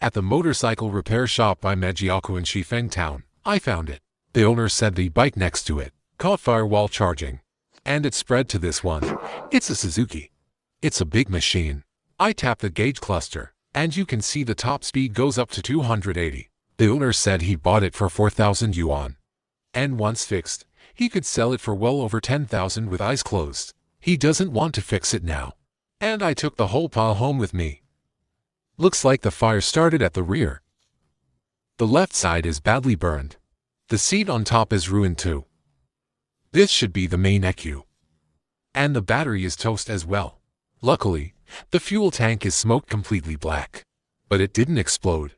At the motorcycle repair shop by Mejiaku in Shifeng Town, I found it. The owner said the bike next to it caught fire while charging, and it spread to this one. It's a Suzuki. It's a big machine. I tap the gauge cluster, and you can see the top speed goes up to 280. The owner said he bought it for 4,000 yuan. And once fixed, he could sell it for well over 10,000 with eyes closed. He doesn't want to fix it now. And I took the whole pile home with me. Looks like the fire started at the rear. The left side is badly burned. The seat on top is ruined too. This should be the main ECU. And the battery is toast as well. Luckily, the fuel tank is smoked completely black. But it didn't explode.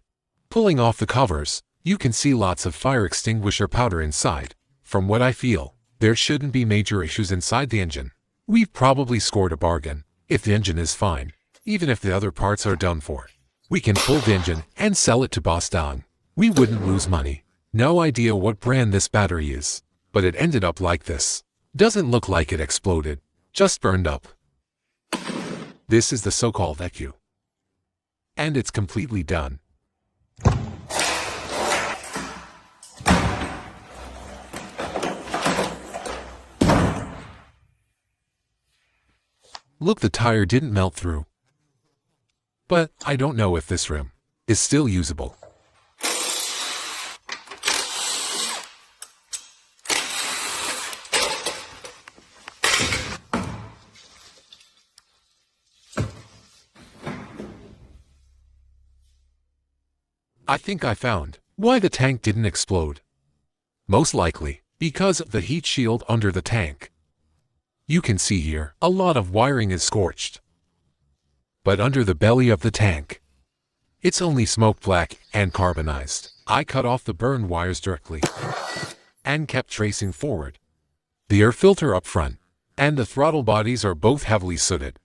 Pulling off the covers, you can see lots of fire extinguisher powder inside. From what I feel, there shouldn't be major issues inside the engine. We've probably scored a bargain. If the engine is fine, even if the other parts are done for, we can pull the engine and sell it to Bostang. We wouldn't lose money. No idea what brand this battery is, but it ended up like this. Doesn't look like it exploded, just burned up. This is the so-called ECU. And it's completely done. Look, the tire didn't melt through. But I don't know if this rim is still usable. I think I found why the tank didn't explode. Most likely because of the heat shield under the tank. You can see here, a lot of wiring is scorched. But under the belly of the tank, it's only smoke black and carbonized. I cut off the burned wires directly and kept tracing forward. The air filter up front and the throttle bodies are both heavily sooted.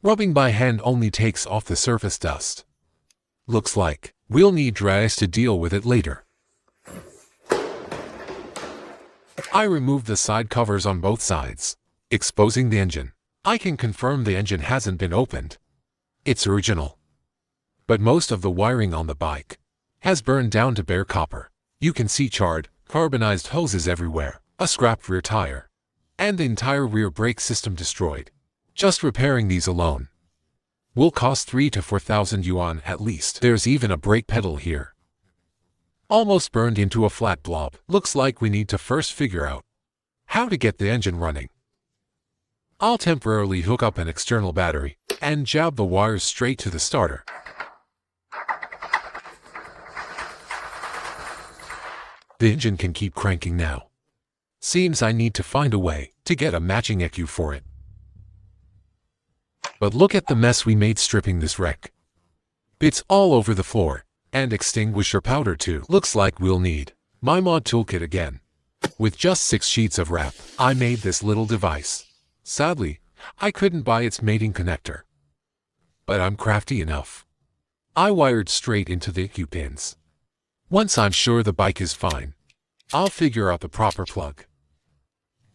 Rubbing by hand only takes off the surface dust. Looks like we'll need dryers to deal with it later. I removed the side covers on both sides, exposing the engine. I can confirm the engine hasn't been opened. It's original. But most of the wiring on the bike has burned down to bare copper. You can see charred, carbonized hoses everywhere, a scrapped rear tire, and the entire rear brake system destroyed. Just repairing these alone will cost 3,000 to 4,000 yuan at least. There's even a brake pedal here. Almost burned into a flat blob. Looks like we need to first figure out how to get the engine running. I'll temporarily hook up an external battery and jab the wires straight to the starter. The engine can keep cranking now. Seems I need to find a way to get a matching ECU for it. But look at the mess we made stripping this wreck. Bits all over the floor. And extinguisher powder too. Looks like we'll need my mod toolkit again. With just 6 sheets of wrap, I made this little device. Sadly, I couldn't buy its mating connector. But I'm crafty enough. I wired straight into the ECU pins. Once I'm sure the bike is fine, I'll figure out the proper plug.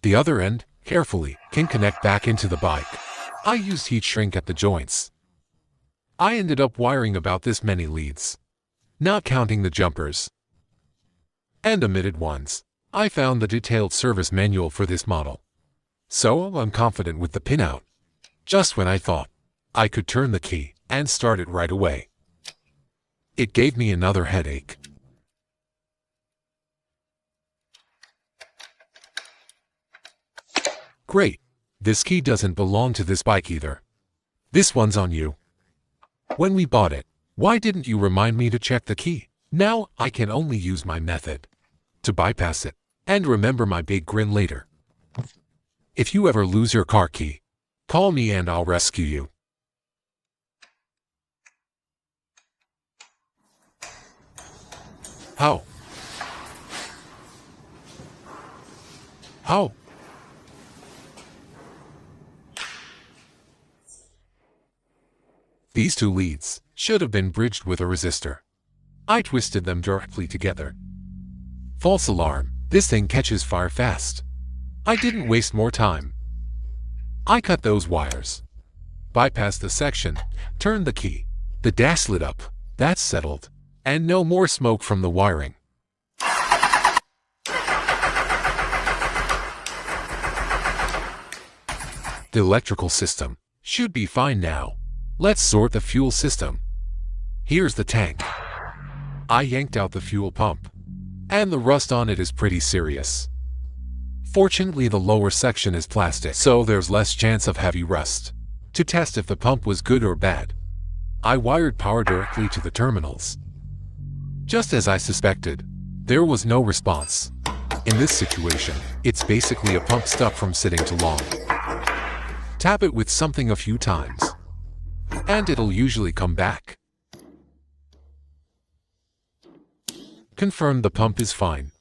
The other end, carefully, can connect back into the bike. I used heat shrink at the joints. I ended up wiring about this many leads, not counting the jumpers and omitted ones. I found the detailed service manual for this model, so I'm confident with the pinout. Just when I thought I could turn the key and start it right away, it gave me another headache. Great, this key doesn't belong to this bike either. This one's on you. When we bought it, why didn't you remind me to check the key? Now I can only use my method to bypass it and remember my big grin later. If you ever lose your car key, call me and I'll rescue you. How? How? These 2 leads should have been bridged with a resistor. I twisted them directly together. False alarm, this thing catches fire fast. I didn't waste more time. I cut those wires, bypassed the section, turned the key. The dash lit up. That's settled. And no more smoke from the wiring. The electrical system should be fine now. Let's sort the fuel system. Here's the tank. I yanked out the fuel pump, and the rust on it is pretty serious. Fortunately, the lower section is plastic, so there's less chance of heavy rust. To test if the pump was good or bad, I wired power directly to the terminals. Just as I suspected, there was no response. In this situation, it's basically a pump stuck from sitting too long. Tap it with something a few times, and it'll usually come back. Confirm the pump is fine.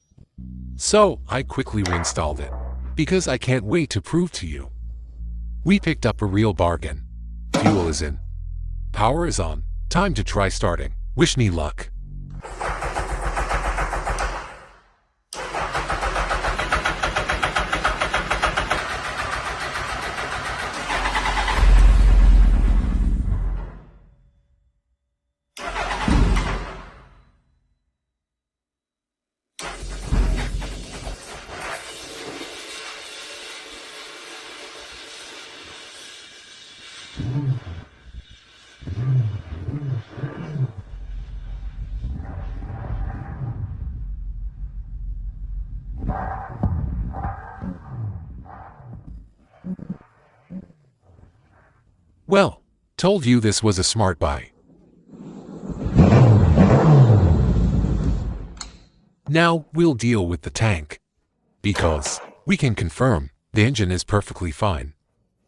So, I quickly reinstalled it, because I can't wait to prove to you. We picked up a real bargain. Fuel is in. Power is on. Time to try starting. Wish me luck. Well, told you this was a smart buy. Now we'll deal with the tank. Because we can confirm the engine is perfectly fine.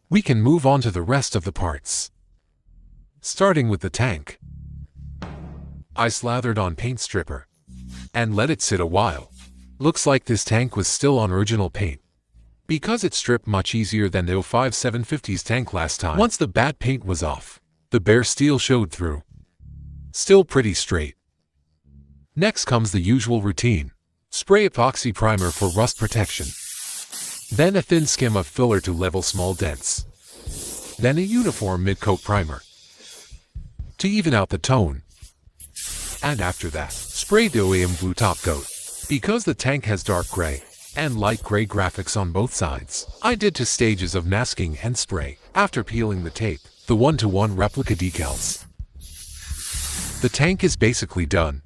We can move on to the rest of the parts. Starting with the tank. I slathered on paint stripper and let it sit a while. Looks like this tank was still on original paint, because it stripped much easier than the 05 750's tank last time. Once the bad paint was off, the bare steel showed through. Still pretty straight. Next comes the usual routine. Spray epoxy primer for rust protection. Then a thin skim of filler to level small dents. Then a uniform mid-coat primer to even out the tone. And after that, spray the OEM blue top coat, because the tank has dark gray and light gray graphics on both sides. I did 2 stages of masking and spray. After peeling the tape, the 1-to-1 replica decals. The tank is basically done.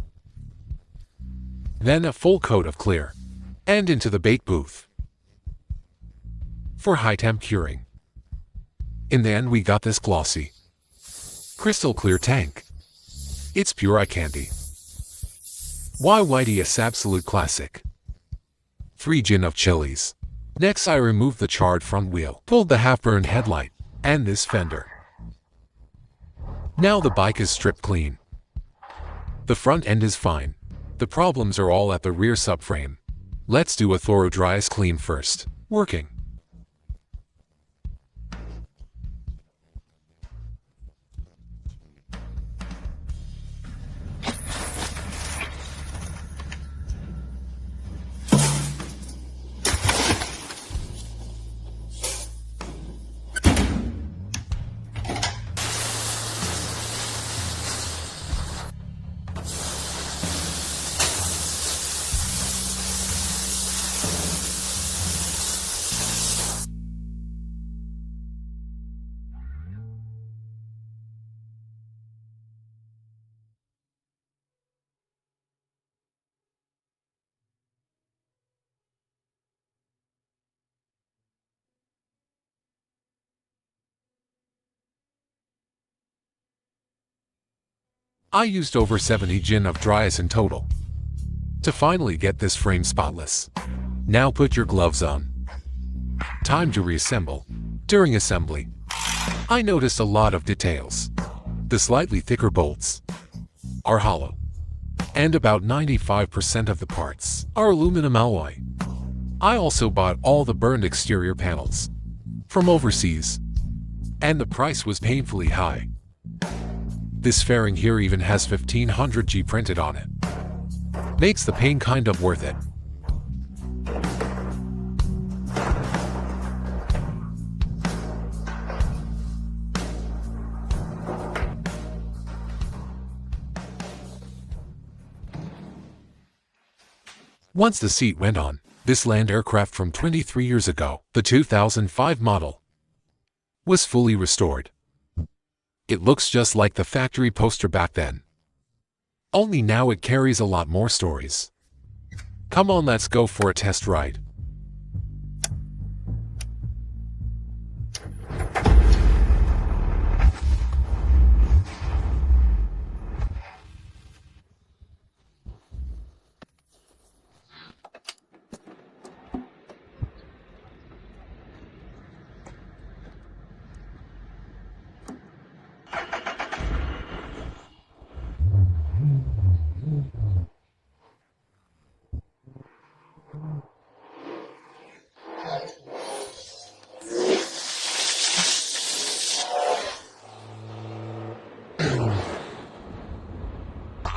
Then a full coat of clear, and into the bait booth for high temp curing. In the end, we got this glossy, crystal clear tank. It's pure eye candy. Why whitey, a absolute classic. 3 gin of chilies. Next, I removed the charred front wheel, pulled the half-burned headlight, and this fender. Now the bike is stripped clean. The front end is fine. The problems are all at the rear subframe. Let's do a thorough dry ice clean first. Working. I used over 70 gin of dry ice in total to finally get this frame spotless. Now put your gloves on. Time to reassemble. During assembly, I noticed a lot of details. The slightly thicker bolts are hollow, and about 95% of the parts are aluminum alloy. I also bought all the burned exterior panels from overseas, and the price was painfully high. This fairing here even has 1500G printed on it. Makes the pain kind of worth it. Once the seat went on, this land aircraft from 23 years ago, the 2005 model, was fully restored. It looks just like the factory poster back then. Only now it carries a lot more stories. Come on, let's go for a test ride.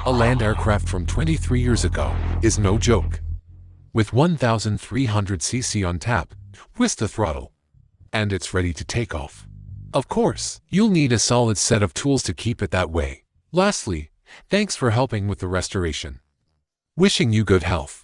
A land aircraft from 23 years ago is no joke. With 1,300cc on tap, twist the throttle, and it's ready to take off. Of course, you'll need a solid set of tools to keep it that way. Lastly, thanks for helping with the restoration. Wishing you good health.